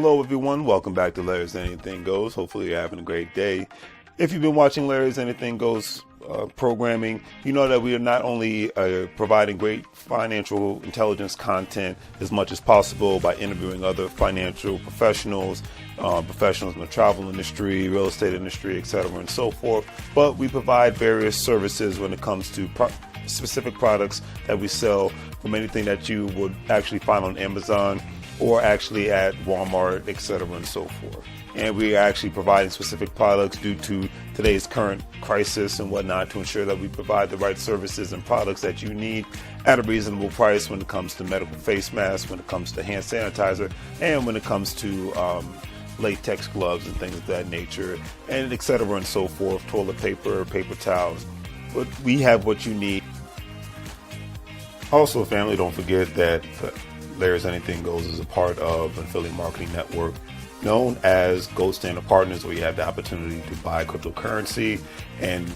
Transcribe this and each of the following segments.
Hello everyone, welcome back to Larry's Anything Goes. Hopefully you're having a great day. If you've been watching Larry's Anything Goes programming, you know that we are not only providing great financial intelligence content as much as possible by interviewing other financial professionals, professionals in the travel industry, real estate industry, etc. and so forth, but we provide various services when it comes to specific products that we sell, from anything that you would actually find on Amazon or actually at Walmart, etc. and so forth. And we are actually providing specific products due to today's current crisis and whatnot to ensure that we provide the right services and products that you need at a reasonable price when it comes to medical face masks, when it comes to hand sanitizer, and when it comes to latex gloves and things of that nature, and etc. and so forth, toilet paper, paper towels. But we have what you need. Also, family, don't forget that Larry's Anything Goes is a part of an affiliate marketing network known as Gold Standard Partners, where you have the opportunity to buy cryptocurrency and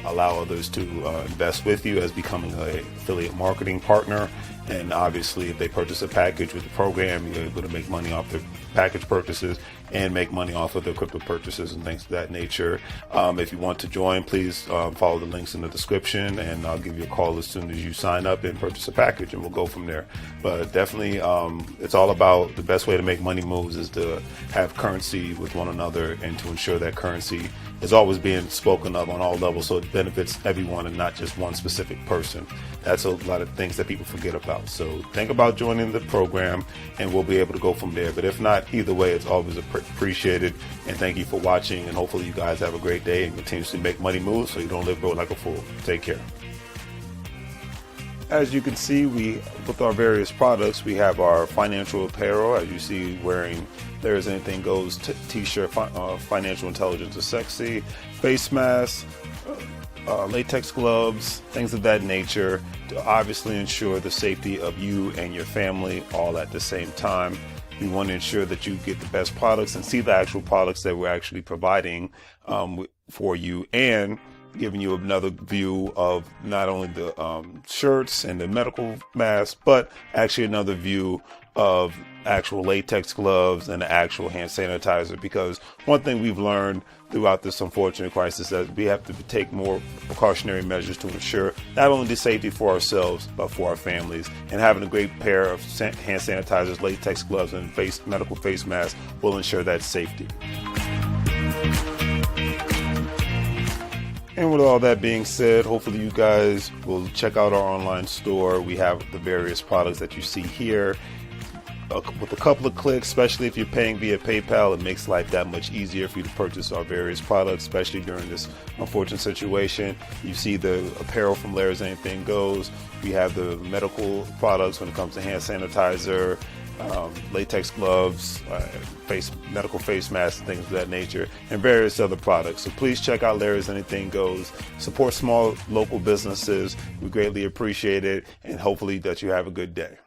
allow others to invest with you as becoming an affiliate marketing partner. And obviously, if they purchase a package with the program, you're able to make money off their package purchases and make money off of their crypto purchases and things of that nature. If you want to join, please follow the links in the description, and I'll give you a call as soon as you sign up and purchase a package, and we'll go from there. But definitely, it's all about the best way to make money moves is to have currency with one another and to ensure that currency is always being spoken of on all levels, so it benefits everyone and not just one specific person. That's a lot of things that people forget about. So think about joining the program and we'll be able to go from there. But if not, either way, it's always appreciated. And thank you for watching, and hopefully you guys have a great day and continuously make money moves so you don't live broke like a fool. Take care. As you can see, with our various products, we have our financial apparel, as you see, wearing There's Anything Goes t-shirt, financial intelligence is sexy, face masks, latex gloves, things of that nature, to obviously ensure the safety of you and your family all at the same time. We want to ensure that you get the best products and see the actual products that we're actually providing for you, and giving you another view of not only the shirts and the medical masks, but actually another view of actual latex gloves and the actual hand sanitizer. Because one thing we've learned throughout this unfortunate crisis is that we have to take more precautionary measures to ensure not only the safety for ourselves, but for our families. And having a great pair of hand sanitizers, latex gloves, and medical face masks will ensure that safety. And with all that being said, hopefully you guys will check out our online store. We have the various products that you see here. With a couple of clicks, especially if you're paying via PayPal, it makes life that much easier for you to purchase our various products, especially during this unfortunate situation. You see the apparel from Larry's Anything Goes. We have the medical products when it comes to hand sanitizer, latex gloves, medical face masks, and things of that nature, and various other products. So please check out Larry's Anything Goes. Support small local businesses. We greatly appreciate it, and hopefully that you have a good day.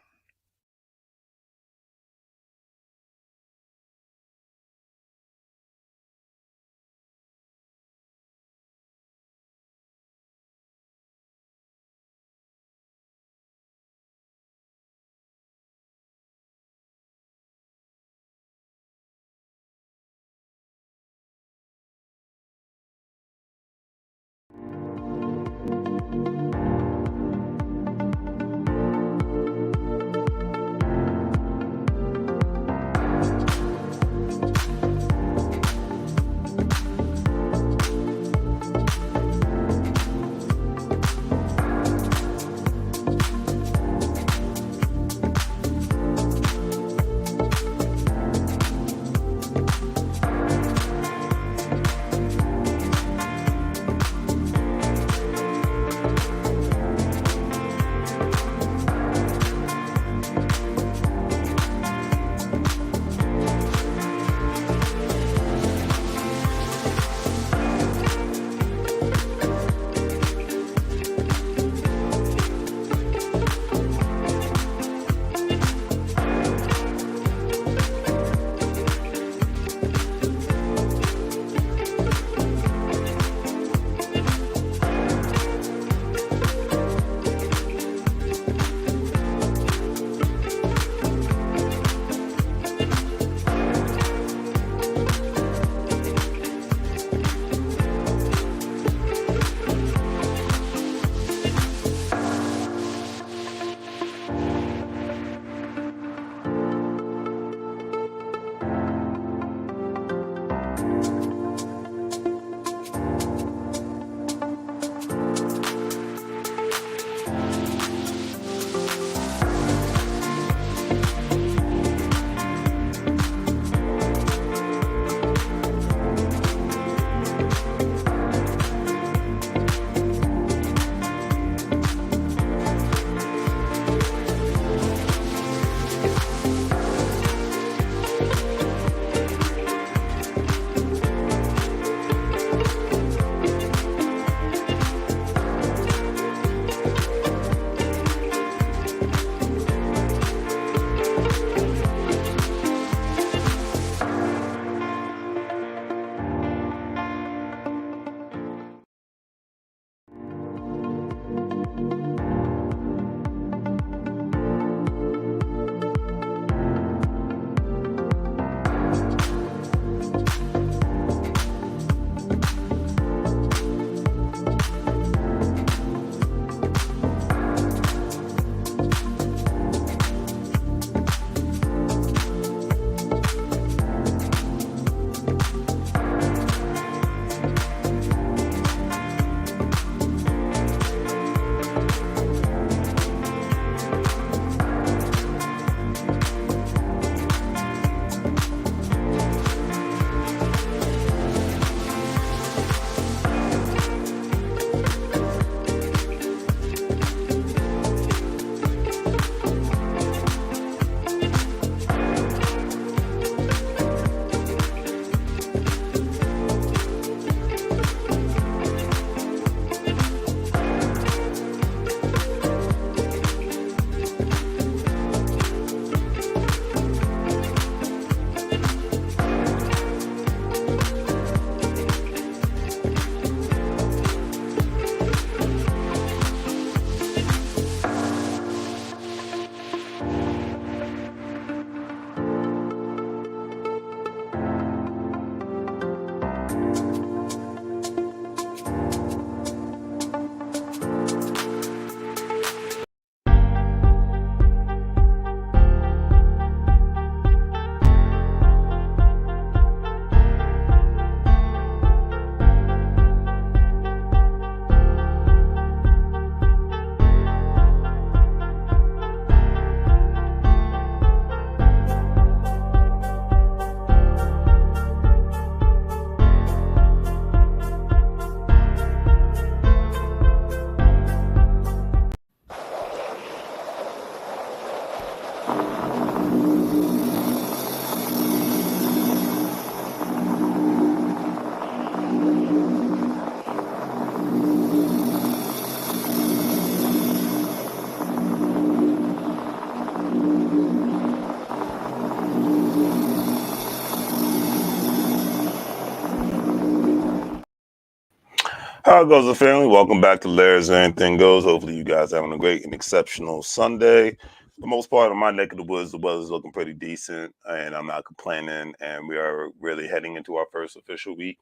How it goes, the family? Welcome back to Larry's Anything Goes. Hopefully, you guys are having a great and exceptional Sunday. For the most part, in my neck of the woods, the weather's looking pretty decent, and I'm not complaining. And we are really heading into our first official week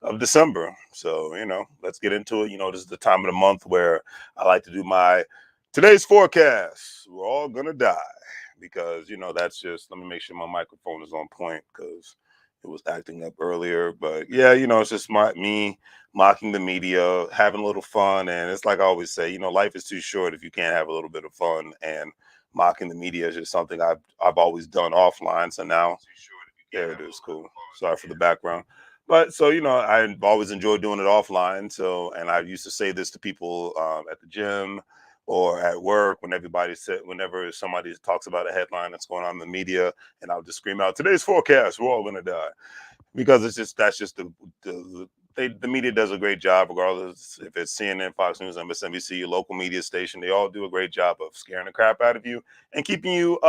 of December. So, let's get into it. This is the time of the month where I like to do my today's forecast. We're all gonna die because that's just. Let me make sure my microphone is on point because it was acting up earlier. But yeah, it's just me mocking the media, having a little fun, and it's like I always say, life is too short if you can't have a little bit of fun. And mocking the media is just something I've always done offline. So now, there it is. Cool. Sorry for the background. But so I've always enjoyed doing it offline. So, and I used to say this to people at the gym or at work whenever somebody talks about a headline that's going on in the media, and I'll just scream out, "Today's forecast: we're all gonna die," because that's just the media does a great job, regardless if it's CNN, Fox News, MSNBC, your local media station. They all do a great job of scaring the crap out of you and keeping you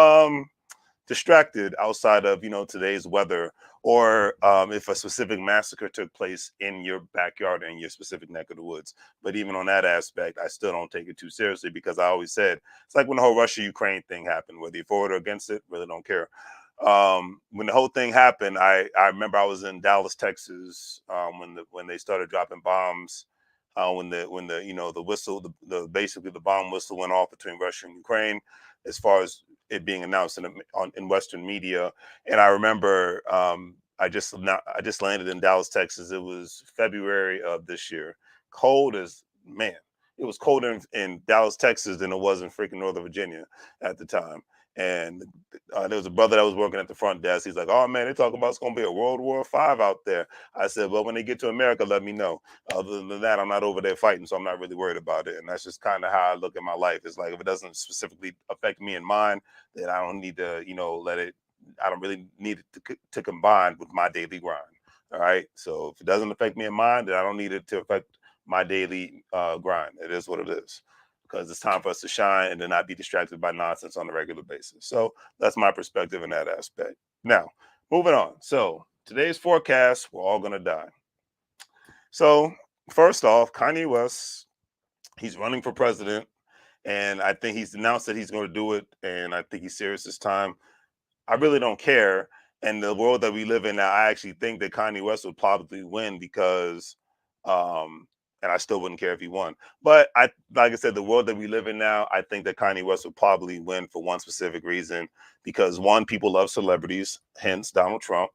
distracted outside of today's weather, or if a specific massacre took place in your backyard in your specific neck of the woods. But even on that aspect, I still don't take it too seriously, because I always said it's like when the whole Russia-Ukraine thing happened, whether you're for it or against it, really don't care. When the whole thing happened, I remember I was in Dallas, Texas, when they started dropping bombs, when the the whistle, the basically the bomb whistle went off between Russia and Ukraine, as far as it being announced in Western media. And I remember I just landed in Dallas, Texas. It was February of this year. Cold as man. It was colder in Dallas, Texas than it was in freaking Northern Virginia at the time. And there was a brother that was working at the front desk. He's like, "Oh man, they talking about it's gonna be a World War V out there." I said, "Well, when they get to America, let me know. Other than that, I'm not over there fighting, so I'm not really worried about it." And that's just kind of how I look at my life. It's like if it doesn't specifically affect me and mine, then I don't need to, let it. I don't really need it to combine with my daily grind. All right. So if it doesn't affect me and mine, then I don't need it to affect my daily grind. It is what it is, because it's time for us to shine and to not be distracted by nonsense on a regular basis. So that's my perspective in that aspect. Now, moving on. So today's forecast, we're all going to die. So, first off, Kanye West, he's running for president. And I think he's announced that he's going to do it. And I think he's serious this time. I really don't care. And the world that we live in now, I actually think that Kanye West would probably win because, and I still wouldn't care if he won. But like I said, the world that we live in now, I think that Kanye West would probably win for one specific reason. Because one, people love celebrities, hence Donald Trump.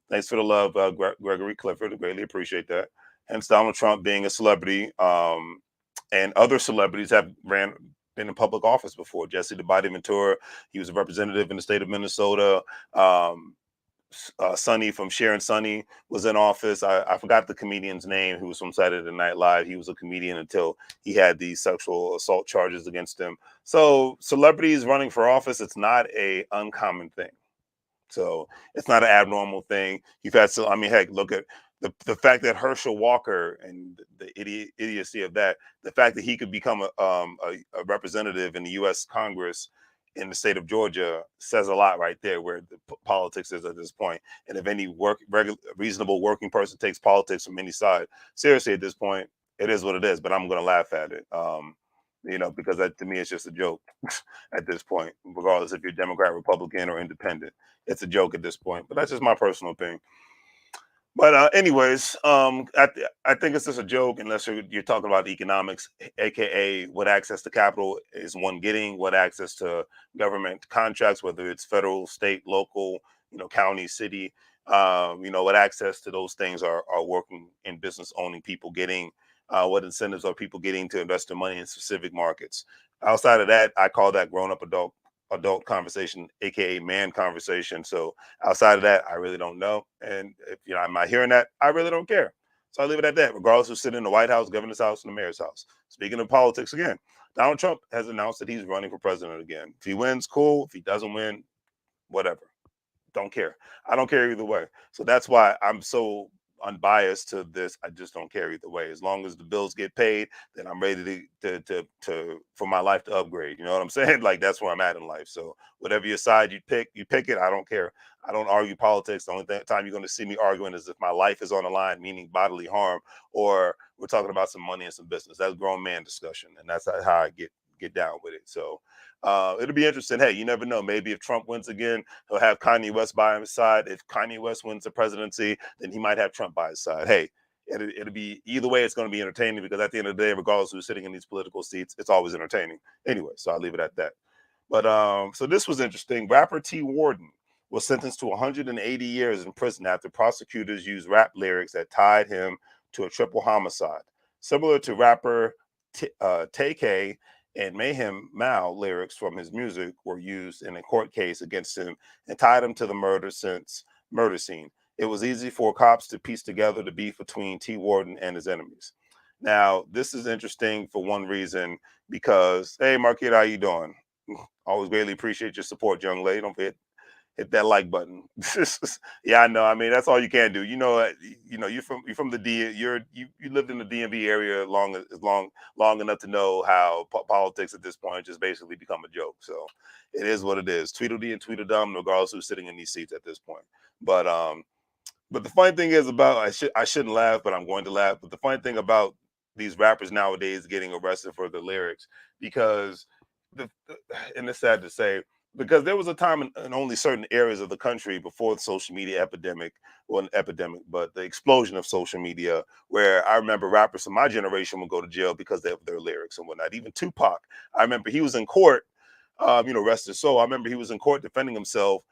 Thanks for the love, Gregory Clifford. I greatly appreciate that. Hence Donald Trump being a celebrity, and other celebrities have been in public office before. Jesse the Body Ventura, he was a representative in the state of Minnesota. Um, Sonny from Sharon Sonny was in office. I forgot the comedian's name who was from Saturday Night Live. He was a comedian until he had these sexual assault charges against him. So celebrities running for office, it's not a uncommon thing. So it's not an abnormal thing. You've had so I mean, heck, look at the fact that Herschel Walker and the idiocy of that, the fact that he could become a representative in the U.S. Congress in the state of Georgia says a lot right there where the politics is at this point. And if any reasonable working person takes politics from any side seriously at this point, it is what it is. But I'm going to laugh at it. Because that to me it's just a joke at this point, regardless if you're Democrat, Republican, or Independent. It's a joke at this point, but that's just my personal opinion. But anyways, I think it's just a joke unless you're talking about economics, aka what access to capital is one getting, what access to government contracts, whether it's federal, state, local, county, city, what access to those things are working in business owning people getting, what incentives are people getting to invest their money in specific markets. Outside of that, I call that grown up adult conversation, aka man conversation. So outside of that, I really don't know. And if I'm not hearing that, I really don't care. So I leave it at that, regardless of sitting in the White House, governor's house, and the mayor's house. Speaking of politics again, Donald Trump has announced that he's running for president again. If he wins, cool. If he doesn't win, whatever. Don't care. I don't care either way. So that's why I'm so unbiased to this. I just don't care either way. As long as the bills get paid, then I'm ready to for my life to upgrade. You know what I'm saying? Like that's where I'm at in life. So whatever your side you pick it. I don't care. I don't argue politics. The only time you're going to see me arguing is if my life is on the line, meaning bodily harm, or we're talking about some money and some business. That's grown man discussion, and that's how I get down with it. So it'll be interesting. Hey, you never know. Maybe if Trump wins again, he'll have Kanye West by his side. If Kanye West wins the presidency, then he might have Trump by his side. Hey, it'll be either way. It's going to be entertaining because at the end of the day, regardless of who's sitting in these political seats, it's always entertaining. Anyway, so I'll leave it at that. But so this was interesting. Rapper T. Warden was sentenced to 180 years in prison after prosecutors used rap lyrics that tied him to a triple homicide, similar to rapper Tay and Mayhem Mao lyrics from his music were used in a court case against him and tied him to the murder scene. It was easy for cops to piece together the beef between T. Warden and his enemies. Now, this is interesting for one reason because, hey, Marquita, how you doing? Always greatly appreciate your support, young lady. Don't forget hit that like button. Yeah, I know. I mean, that's all you can do. You're from the you lived in the DMV area long enough to know how politics at this point just basically become a joke. So it is what it is. Tweedledee and Tweedledum, regardless who's sitting in these seats at this point. But but the funny thing is about I shouldn't laugh, but I'm going to laugh. But the funny thing about these rappers nowadays getting arrested for the lyrics because and it's sad to say because there was a time in only certain areas of the country before the social media epidemic, well, an epidemic, but the explosion of social media, where I remember rappers from my generation would go to jail because of their lyrics and whatnot. Even Tupac, I remember he was in court, rest his soul. I remember he was in court defending himself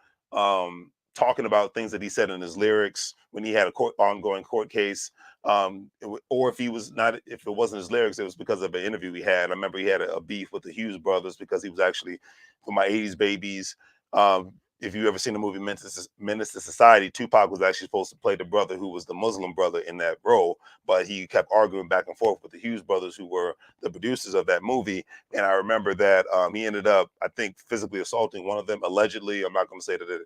talking about things that he said in his lyrics when he had a ongoing court case. Or if he was not, if it wasn't his lyrics, it was because of an interview he had. I remember he had a beef with the Hughes brothers because he was actually, for my 80s babies. If you ever seen the movie Menace to Society, Tupac was actually supposed to play the brother who was the Muslim brother in that role, but he kept arguing back and forth with the Hughes brothers, who were the producers of that movie. And I remember that he ended up, I think, physically assaulting one of them, allegedly. I'm not going to say that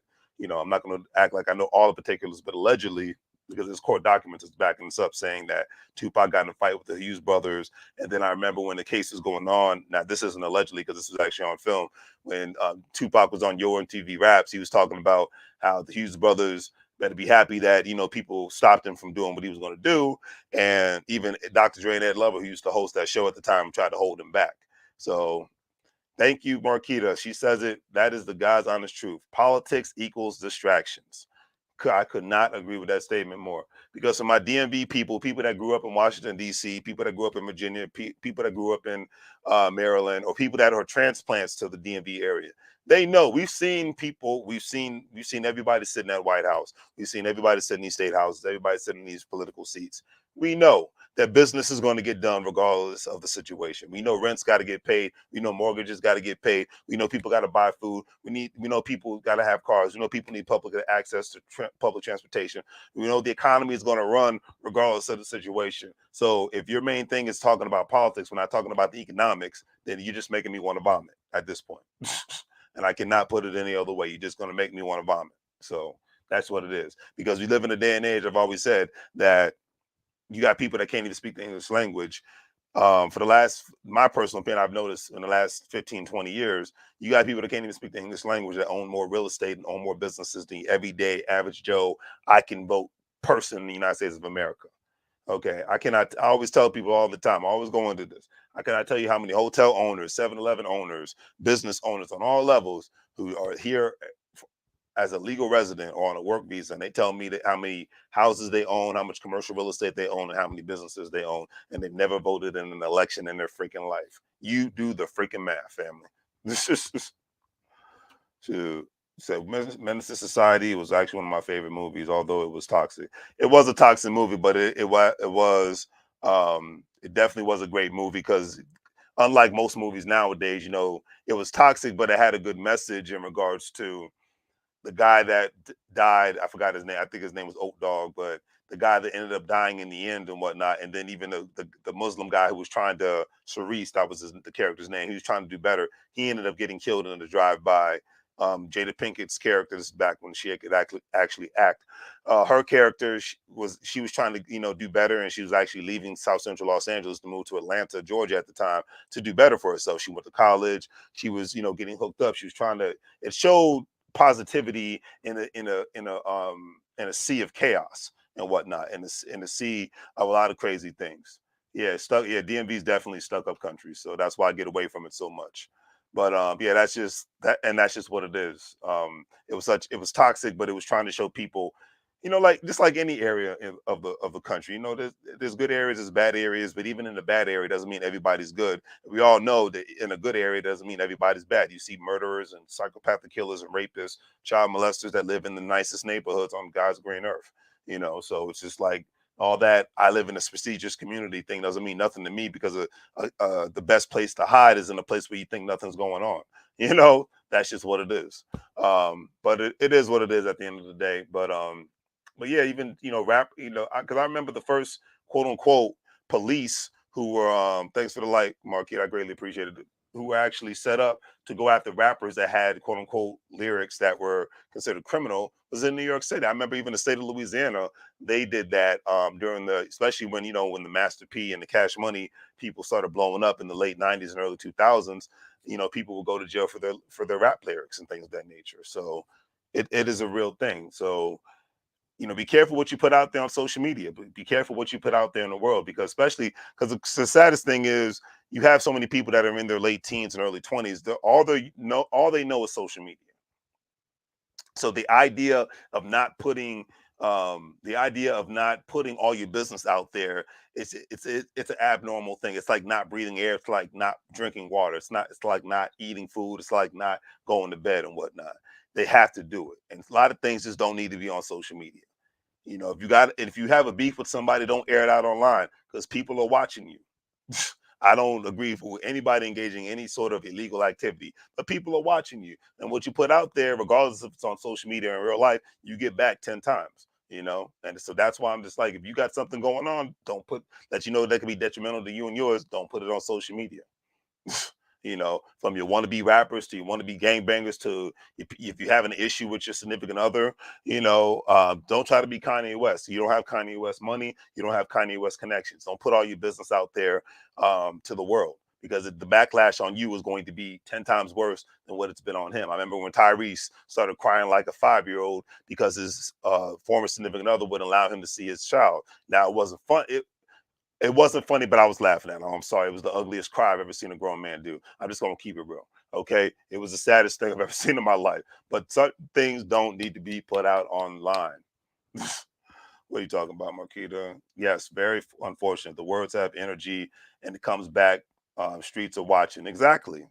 I'm not going to act like I know all the particulars, but allegedly, because his court documents is backing this up, saying that Tupac got in a fight with the Hughes brothers. And then I remember when the case was going on. Now, this isn't allegedly because this was actually on film. When Tupac was on Yo MTV Raps, he was talking about how the Hughes brothers better be happy that people stopped him from doing what he was going to do. And even Dr. Dre and Ed Lover, who used to host that show at the time, tried to hold him back. So thank you, Marquita. She says it. That is the God's honest truth. Politics equals distractions. I could not agree with that statement more. Because of my DMV people that grew up in Washington, D.C., people that grew up in Virginia, people that grew up in Maryland, or people that are transplants to the DMV area, they know. We've seen people, we've seen everybody sitting at White House. We've seen everybody sitting in these state houses, everybody sitting in these political seats. We know that business is going to get done regardless of the situation. We know rent's got to get paid. We know mortgages got to get paid. We know people got to buy food. We know people got to have cars. We know people need public access to public transportation. We know the economy is going to run regardless of the situation. So if your main thing is talking about politics, we're not talking about the economics, then you're just making me want to vomit at this point. And I cannot put it any other way. You're just going to make me want to vomit. So that's what it is. Because we live in a day and age, I've always said, that you got people that can't even speak the English language. For the last, my personal opinion, I've noticed in the last 15, 20 years, you got people that can't even speak the English language that own more real estate and own more businesses than the everyday average Joe I can vote person in the United States of America. Okay. I always tell people all the time, I always go into this. I cannot tell you how many hotel owners, 7-Eleven owners, business owners on all levels who are here as a legal resident or on a work visa, and they tell me that how many houses they own, how much commercial real estate they own, and how many businesses they own, and they've never voted in an election in their freaking life. You do the freaking math, family. This is to so Menace to Society was actually one of my favorite movies, although it was toxic. It was a toxic movie, but it definitely was a great movie because unlike most movies nowadays, it was toxic, but it had a good message in regards to the guy that died. I forgot his name. I think his name was Oat Dog, but the guy that ended up dying in the end and whatnot. And then even the Muslim guy who was trying to, Cerise, that was the character's name. He was trying to do better. He ended up getting killed in a drive-by. Jada Pinkett's character, this is back when she could actually act. Her character, she was trying to do better, and she was actually leaving South Central Los Angeles to move to Atlanta, Georgia at the time to do better for herself. She went to college. She was getting hooked up. She was trying to. It showed positivity in a sea of chaos and whatnot, in a sea of a lot of crazy things. DMV is definitely stuck up country, so that's why I get away from it so much. But yeah, that's just that, and that's just what it is. It was toxic, but it was trying to show people, like just like any area of the country. There's good areas, there's bad areas, but even in the bad area doesn't mean everybody's good. We all know that in a good area doesn't mean everybody's bad. You see murderers and psychopathic killers and rapists, child molesters that live in the nicest neighborhoods on God's green earth. So it's just like all that. I live in a prestigious community thing doesn't mean nothing to me because the best place to hide is in a place where you think nothing's going on. That's just what it is. But it is what it is at the end of the day. But yeah, even rap, because I remember the first quote unquote police who were thanks for the light, Marquette, I greatly appreciated it, who were actually set up to go after rappers that had quote unquote lyrics that were considered criminal was in New York City. I remember even the state of Louisiana, they did that during especially when when the Master P and the Cash Money people started blowing up in the late 90s and early 2000s. People will go to jail for their rap lyrics and things of that nature. So it is a real thing. So be careful what you put out there on social media, but be careful what you put out there in the world, because especially because the saddest thing is you have so many people that are in their late teens and early 20s. All they know is social media. So the idea of not putting all your business out there, it's an abnormal thing. It's like not breathing air. It's like not drinking water. It's like not eating food. It's like not going to bed and whatnot. They have to do it. And a lot of things just don't need to be on social media. If you have a beef with somebody, don't air it out online because people are watching you. I don't agree with anybody engaging in any sort of illegal activity, but people are watching you. And what you put out there, regardless if it's on social media or in real life, you get back 10 times, And so that's why I'm just like, if you got something going on, don't put that that could be detrimental to you and yours, don't put it on social media. From your wannabe rappers to your wannabe gangbangers to if you have an issue with your significant other, don't try to be Kanye West. You don't have Kanye West money. You don't have Kanye West connections. Don't put all your business out there to the world because the backlash on you is going to be 10 times worse than what it's been on him. I remember when Tyrese started crying like a 5-year-old because his former significant other wouldn't allow him to see his child. Now, it wasn't fun. It wasn't funny, but I was laughing at it. I'm sorry. It was the ugliest cry I've ever seen a grown man do. I'm just going to keep it real. Okay. It was the saddest thing I've ever seen in my life. But certain things don't need to be put out online. What are you talking about, Marquita? Yes, very unfortunate. The words have energy and it comes back. Streets are watching. Exactly.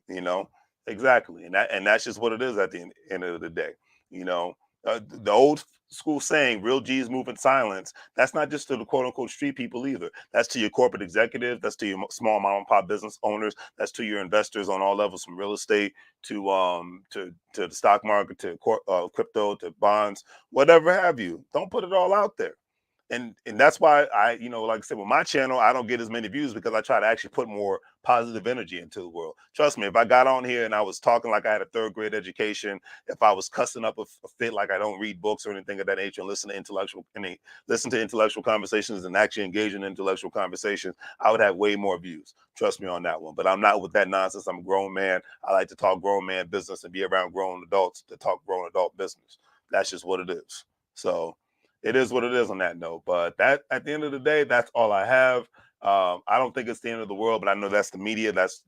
Exactly. And that's just what it is at the end of the day. You know, the old school saying, real G's move in silence. That's not just to the quote unquote street people either. That's to your corporate executives. That's to your small mom and pop business owners. That's to your investors on all levels, from real estate to the stock market to crypto to bonds, whatever have you. Don't put it all out there. And that's why like I said, with my channel, I don't get as many views because I try to actually put more positive energy into the world. Trust me, if I got on here and I was talking like I had a third grade education, if I was cussing up a fit like I don't read books or anything of that nature, and listen to intellectual conversations and actually engage in intellectual conversations, I would have way more views. Trust me on that one. But I'm not with that nonsense. I'm a grown man. I like to talk grown man business and be around grown adults to talk grown adult business. That's just what it is. So it is what it is on that note. But that at the end of the day, that's all I have. I don't think it's the end of the world, but I know that's the media. That's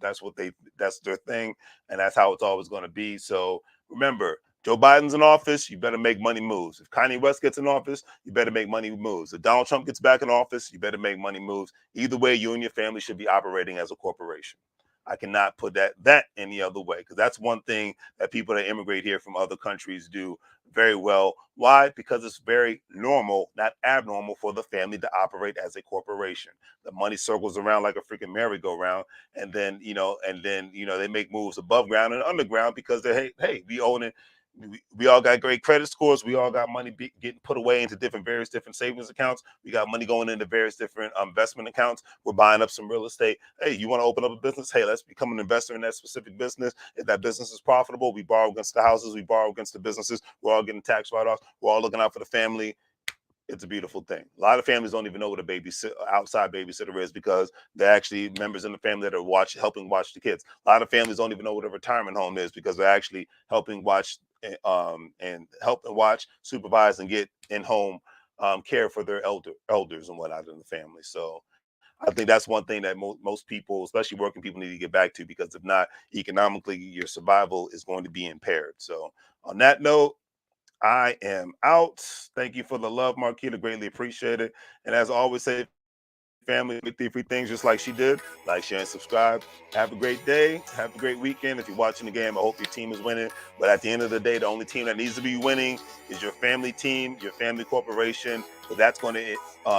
their thing, and that's how it's always going to be. So remember, Joe Biden's in office, you better make money moves. If Kanye West gets in office, you better make money moves. If Donald Trump gets back in office, you better make money moves. Either way, you and your family should be operating as a corporation. I cannot put that any other way, because that's one thing that people that immigrate here from other countries do very well. Why? Because it's very normal, not abnormal, for the family to operate as a corporation. The money circles around like a freaking merry-go-round, and then they make moves above ground and underground because they're hey, we own it. We all got great credit scores. We all got money getting put away into various different savings accounts. We got money going into various different investment accounts. We're buying up some real estate. Hey, you want to open up a business? Hey, let's become an investor in that specific business. If that business is profitable, we borrow against the houses. We borrow against the businesses. We're all getting tax write-offs. We're all looking out for the family. It's a beautiful thing. A lot of families don't even know what a outside babysitter is, because they're actually members in the family that are helping watch the kids. A lot of families don't even know what a retirement home is, because they're actually helping watch supervise, and get in home care for their elders and whatnot in the family. So I think that's one thing that most people, especially working people, need to get back to, because if not, economically, your survival is going to be impaired. So on that note, I am out. Thank you for the love, Marquita. Greatly appreciate it. And as I always say, family, with the free things just like she did. Like, share, and subscribe. Have a great day. Have a great weekend. If you're watching the game, I hope your team is winning. But at the end of the day, the only team that needs to be winning is your family team, your family corporation. But that's going to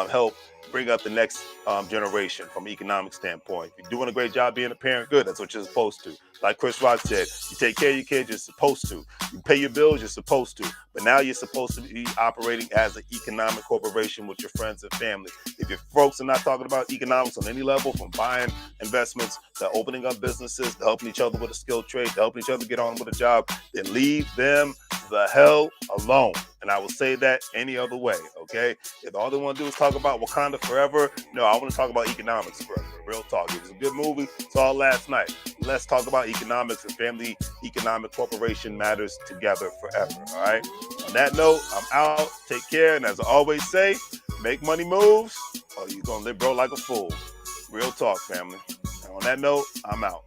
help bring up the next generation from an economic standpoint. If you're doing a great job being a parent, good. That's what you're supposed to. Like Chris Rock said, you take care of your kids, you're supposed to. You pay your bills, you're supposed to. But now you're supposed to be operating as an economic corporation with your friends and family. If your folks are not talking about economics on any level, from buying investments to opening up businesses, to helping each other with a skilled trade, to helping each other get on with a job, then leave them the hell alone. And I will say that any other way, okay? If all they want to do is talk about Wakanda forever, no, I want to talk about economics forever. Real talk. It was a good movie. Saw it last night. Let's talk about economics, and family economic corporation matters together forever, all right? On that note, I'm out. Take care. And as I always say, make money moves, or you're going to live broke like a fool. Real talk, family. And on that note, I'm out.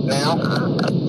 Now.